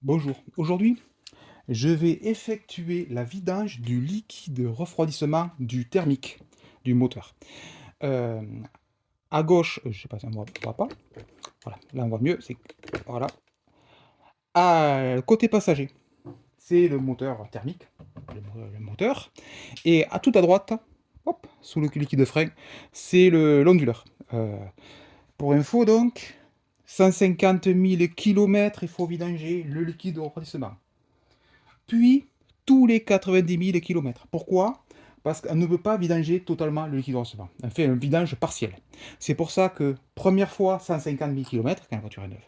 Bonjour, aujourd'hui je vais effectuer la vidange du liquide refroidissement du thermique du moteur. Euh, à gauche, je sais pas si on voit pas, voilà, là on voit mieux, c'est voilà. À côté passager, c'est le moteur thermique, le moteur, et à tout à droite, hop, sous le liquide de frein, c'est l'onduleur. Pour info donc, 150 000 km, il faut vidanger le liquide de refroidissement. Puis tous les 90 000 km. Pourquoi? Parce qu'on ne peut pas vidanger totalement le liquide de refroidissement. On fait un vidange partiel. C'est pour ça que première fois 150 000 km quand la voiture est neuve.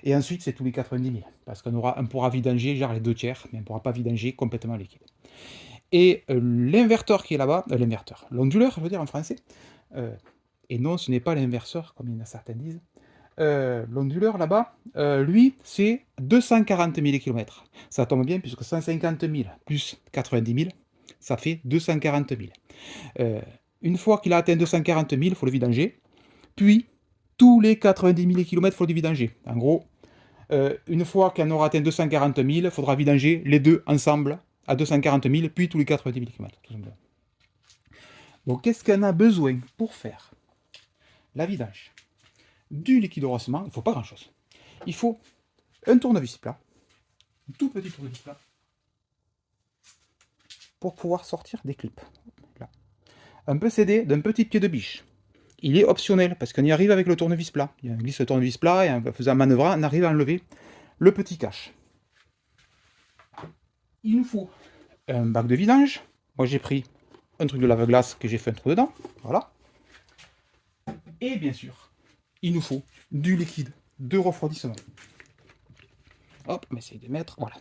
Et ensuite c'est tous les 90 000. Parce on pourra vidanger genre les deux tiers, mais on ne pourra pas vidanger complètement le liquide. Et l'inverteur qui est là-bas, l'onduleur, je veux dire en français, et non ce n'est pas l'inverseur comme il y en a certains disent, l'onduleur là-bas, lui, c'est 240 000 km. Ça tombe bien puisque 150 000 plus 90 000, ça fait 240 000. Une fois qu'il a atteint 240 000, il faut le vidanger. Puis, tous les 90 000 km, il faut le vidanger. En gros, une fois qu'on aura atteint 240 000, il faudra vidanger les deux ensemble à 240 000, puis tous les 90 000 km. Tout simplement. Donc, qu'est-ce qu'on a besoin pour faire la vidange du liquide de refroidissement? Il ne faut pas grand-chose. Il faut un tournevis plat, un tout petit tournevis plat, pour pouvoir sortir des clips. Là. Un procédé d'un petit pied de biche. Il est optionnel, parce qu'on y arrive avec le tournevis plat. On glisse le tournevis plat, et en faisant un manœuvrant, on arrive à enlever le petit cache. Il nous faut un bac de vidange. Moi j'ai pris un truc de lave-glace que j'ai fait un trou dedans. Voilà. Et bien sûr, il nous faut du liquide de refroidissement. Hop, on essaye de mettre, voilà.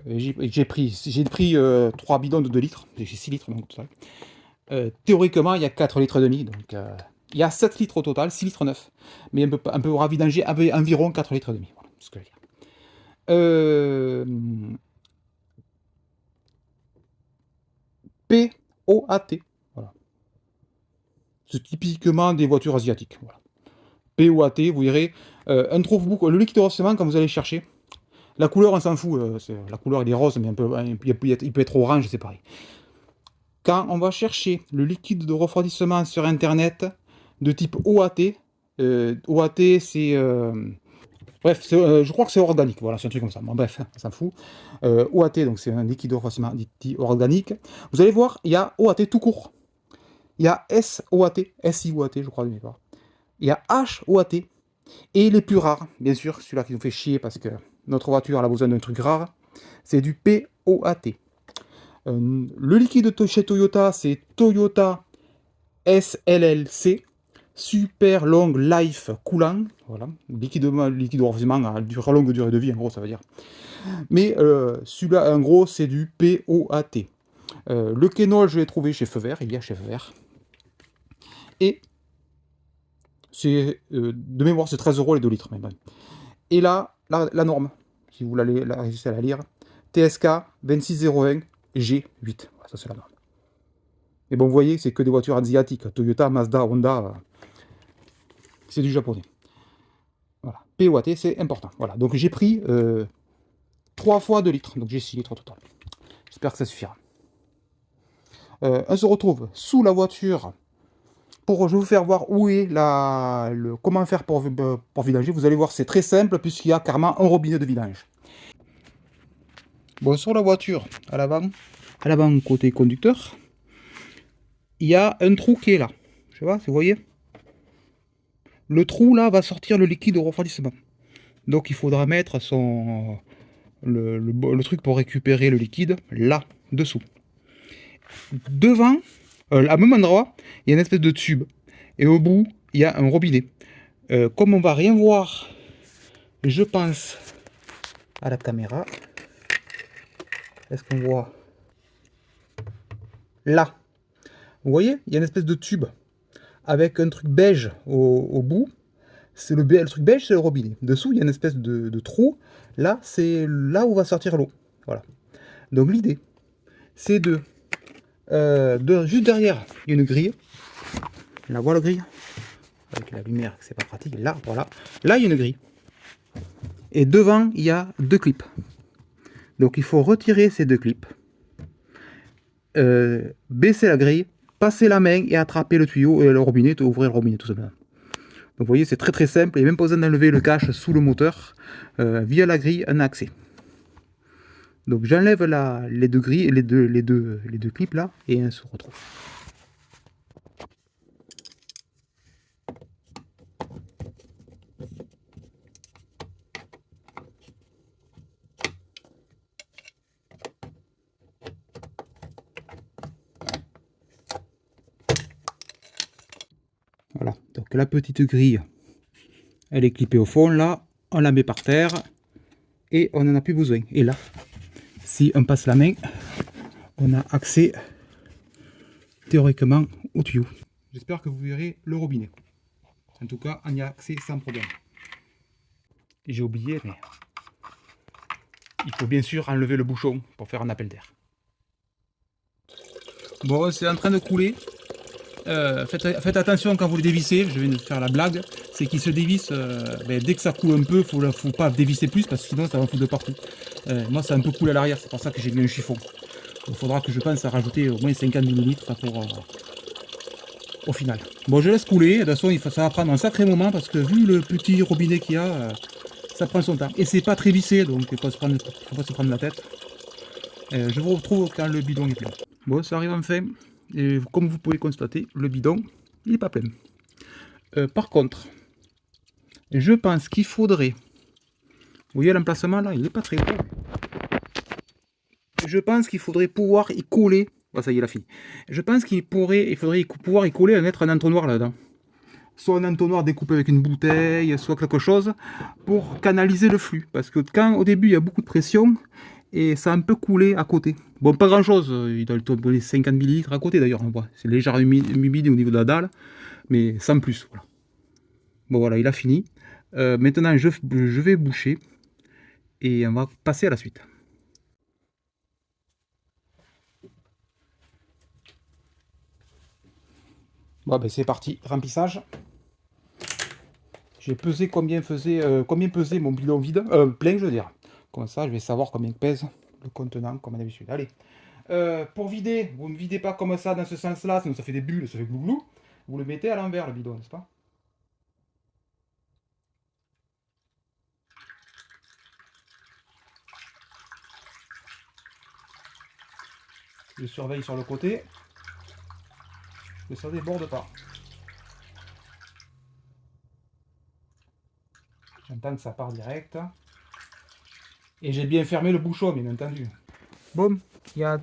J'ai pris 3 bidons de 2 litres, j'ai 6 litres donc total. Théoriquement, il y a 4 litres et demi, donc il y a 7 litres au total, 6 litres 9. Mais on peut vidanger environ 4 litres et demi, voilà, c'est ce que je veux dire. POAT, voilà. C'est typiquement des voitures asiatiques, voilà. POAT, vous verrez, on trouve beaucoup, le liquide de refroidissement quand vous allez chercher. La couleur, on s'en fout. La couleur, il est rose, mais il peut être orange, c'est pareil. Quand on va chercher le liquide de refroidissement sur Internet de type OAT, OAT, c'est... bref, je crois que c'est organique. Voilà, c'est un truc comme ça. Bon, bref, on s'en fout. OAT, donc c'est un liquide de refroidissement dit organique. Vous allez voir, il y a OAT tout court. Il y a SOAT, SIOAT, je crois, de mémoire. Il y a HOAT. Et les plus rares, bien sûr, celui-là qui nous fait chier parce que notre voiture elle a besoin d'un truc rare, c'est du POAT. Le liquide chez Toyota, c'est Toyota SLLC, Super Long Life Coolant. Voilà, liquide de refroidissement à longue durée de vie, en gros, ça veut dire. Mais celui-là, en gros, c'est du POAT. Le Kenol, je l'ai trouvé chez Feu Vert, il y a chez Feu Vert. Et c'est de mémoire, c'est 13 € les 2 litres. Mais bon. Et là, la norme, si vous réussissez à la lire, TSK 2601 G8. Voilà, ça c'est la norme. Et bon, vous voyez, c'est que des voitures asiatiques. Toyota, Mazda, Honda, c'est du japonais. Voilà. POAT, c'est important. Voilà. Donc j'ai pris 3 fois 2 litres. Donc j'ai 6 litres au total. J'espère que ça suffira. On se retrouve sous la voiture pour je vais vous faire voir où est comment faire pour vidanger. Vous allez voir, c'est très simple puisqu'il y a carrément un robinet de vidange. Bon, sur la voiture, à l'avant côté conducteur, il y a un trou qui est là. Je sais pas si vous voyez. Le trou là va sortir le liquide au refroidissement. Donc il faudra mettre le truc pour récupérer le liquide là, dessous. Devant, à même endroit, il y a une espèce de tube. Et au bout, il y a un robinet. Comme on va rien voir, je pense à la caméra. Est-ce qu'on voit là? Vous voyez, il y a une espèce de tube avec un truc beige au bout. C'est le truc beige, c'est le robinet. Dessous, il y a une espèce de trou. Là, c'est là où va sortir l'eau. Voilà. Donc l'idée, c'est juste derrière, il y a une grille. La voilà, grille. Avec la lumière, c'est pas pratique. Là, voilà. Là, il y a une grille. Et devant, il y a 2 clips. Donc il faut retirer ces 2 clips, baisser la grille, passer la main et attraper le tuyau et le robinet, ouvrir le robinet tout simplement. Donc vous voyez, c'est très simple, il n'y a même pas besoin d'enlever le cache sous le moteur. Via la grille, un accès. Donc j'enlève les 2 grilles, les deux clips là, et on se retrouve. Voilà, donc la petite grille, elle est clippée au fond, là, on la met par terre, et on n'en a plus besoin. Et là, si on passe la main, on a accès théoriquement au tuyau. J'espère que vous verrez le robinet. En tout cas, on y a accès sans problème. J'ai oublié, mais il faut bien sûr enlever le bouchon pour faire un appel d'air. Bon, c'est en train de couler. Faites attention quand vous le dévissez, je viens de faire la blague, c'est qu'il se dévisse, dès que ça coule un peu, faut pas dévisser plus parce que sinon ça va foutre de partout. Moi c'est un peu cool à l'arrière, c'est pour ça que j'ai mis un chiffon. Il faudra que je pense à rajouter au moins 50 ml au final. Bon, je laisse couler, de toute façon ça va prendre un sacré moment parce que vu le petit robinet qu'il y a, ça prend son temps. Et c'est pas très vissé, donc il ne faut pas se prendre la tête. Je vous retrouve quand le bidon est plein. Bon, ça arrive enfin. Et comme vous pouvez constater, le bidon, il n'est pas plein. Par contre, je pense qu'il faudrait... Vous voyez l'emplacement là, il n'est pas très gros. Je pense qu'il faudrait pouvoir y coller... Oh, ça y est, la fille. Je pense qu'il faudrait pouvoir y coller, mettre un entonnoir là-dedans. Soit un entonnoir découpé avec une bouteille, soit quelque chose, pour canaliser le flux. Parce que quand au début il y a beaucoup de pression, et ça a un peu coulé à côté. Bon, pas grand chose, il doit tomber 50 ml à côté d'ailleurs, c'est légèrement humide au niveau de la dalle, mais sans plus. Voilà. Bon voilà, il a fini. Maintenant je vais boucher, et on va passer à la suite. Bon ben c'est parti, remplissage. J'ai pesé combien pesait mon bidon vide, plein je veux dire. Comme ça je vais savoir combien pèse le contenant comme d'habitude. Allez. Pour vider, vous ne videz pas comme ça dans ce sens-là, sinon ça fait des bulles, ça fait glouglou. Vous le mettez à l'envers le bidon, n'est-ce pas? Je surveille sur le côté, que ça ne déborde pas. J'entends que ça part direct. Et j'ai bien fermé le bouchon, bien entendu. Bon,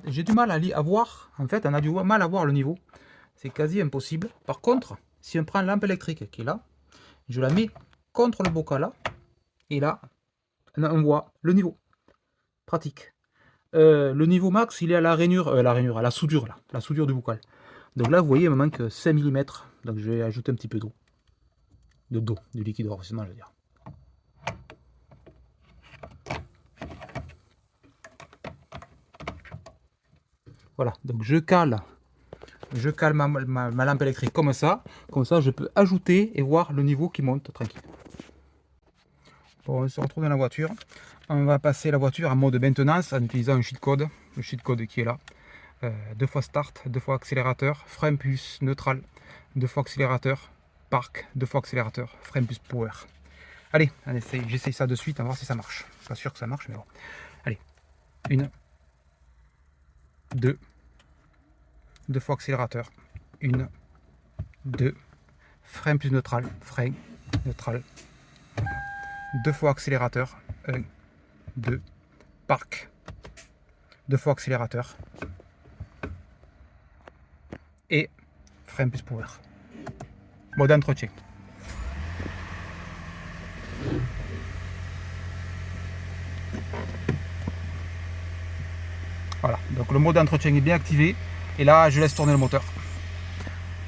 j'ai du mal à voir, en fait, on a du mal à voir le niveau. C'est quasi impossible. Par contre, si on prend une lampe électrique qui est là, je la mets contre le bocal là, et là, on voit le niveau. Pratique. Le niveau max, il est à la rainure, à la soudure là, la soudure du bocal. Donc là, vous voyez, il me manque 5 mm. Donc je vais ajouter un petit peu d'eau. Du liquide de refroidissement, je veux dire. Voilà, donc je cale ma lampe électrique comme ça je peux ajouter et voir le niveau qui monte tranquille. Bon, on se retrouve dans la voiture, on va passer la voiture en mode maintenance en utilisant un cheat code, le cheat code qui est là. 2 fois start, 2 fois accélérateur, frein plus neutral, 2 fois accélérateur, park, 2 fois accélérateur, frein plus power. Allez, j'essaye ça de suite, on va voir si ça marche. Pas sûr que ça marche, mais bon. Allez, 1, 2, 2 fois accélérateur, 1, 2, frein plus neutral, frein, neutral, 2 fois accélérateur, 1, 2, park, 2 fois accélérateur, et frein plus power. Mode entretien. Voilà, donc le mode d'entretien est bien activé, et là je laisse tourner le moteur.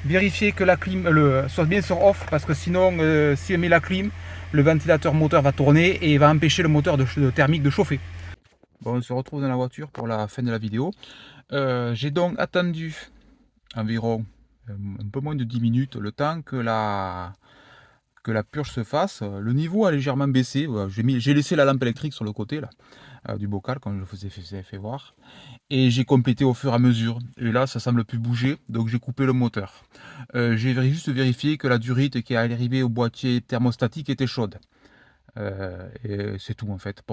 Vérifiez que la clim soit bien sur off, parce que sinon si on met la clim, le ventilateur moteur va tourner et va empêcher le moteur thermique de chauffer. Bon, on se retrouve dans la voiture pour la fin de la vidéo. J'ai donc attendu environ un peu moins de 10 minutes, le temps que que la purge se fasse, le niveau a légèrement baissé. Voilà, j'ai laissé la lampe électrique sur le côté là, du bocal, comme je vous ai fait voir. Et j'ai complété au fur et à mesure. Et là, ça semble plus bouger, donc j'ai coupé le moteur. J'ai juste vérifié que la durite qui est arrivée au boîtier thermostatique était chaude. Et c'est tout en fait.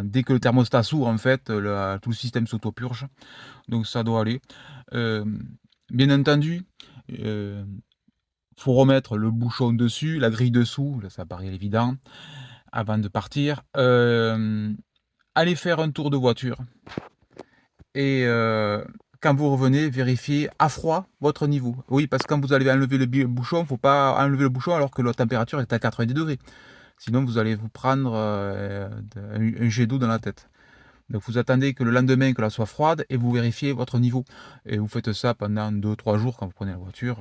Dès que le thermostat s'ouvre, en fait, tout le système s'auto-purge. Donc ça doit aller. Euh, Bien entendu, faut remettre le bouchon dessus, la grille dessous, là, ça paraît évident, avant de partir. Allez faire un tour de voiture. Et quand vous revenez, vérifiez à froid votre niveau. Oui, parce que quand vous allez enlever le bouchon, il ne faut pas enlever le bouchon alors que la température est à 90 degrés. Sinon, vous allez vous prendre un jet d'eau dans la tête. Donc, vous attendez que le lendemain, que la soit froide et vous vérifiez votre niveau. Et vous faites ça pendant 2-3 jours quand vous prenez la voiture.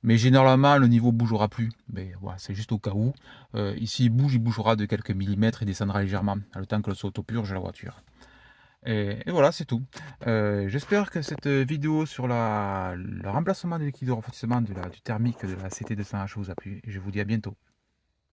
Mais généralement, le niveau ne bougera plus. Mais voilà, c'est juste au cas où. Ici, il bougera de quelques millimètres et descendra légèrement, le temps que le s'auto-purge la voiture. Et voilà, c'est tout. J'espère que cette vidéo sur le remplacement de liquide de refroidissement du thermique de la CT200H vous a plu. Et je vous dis à bientôt.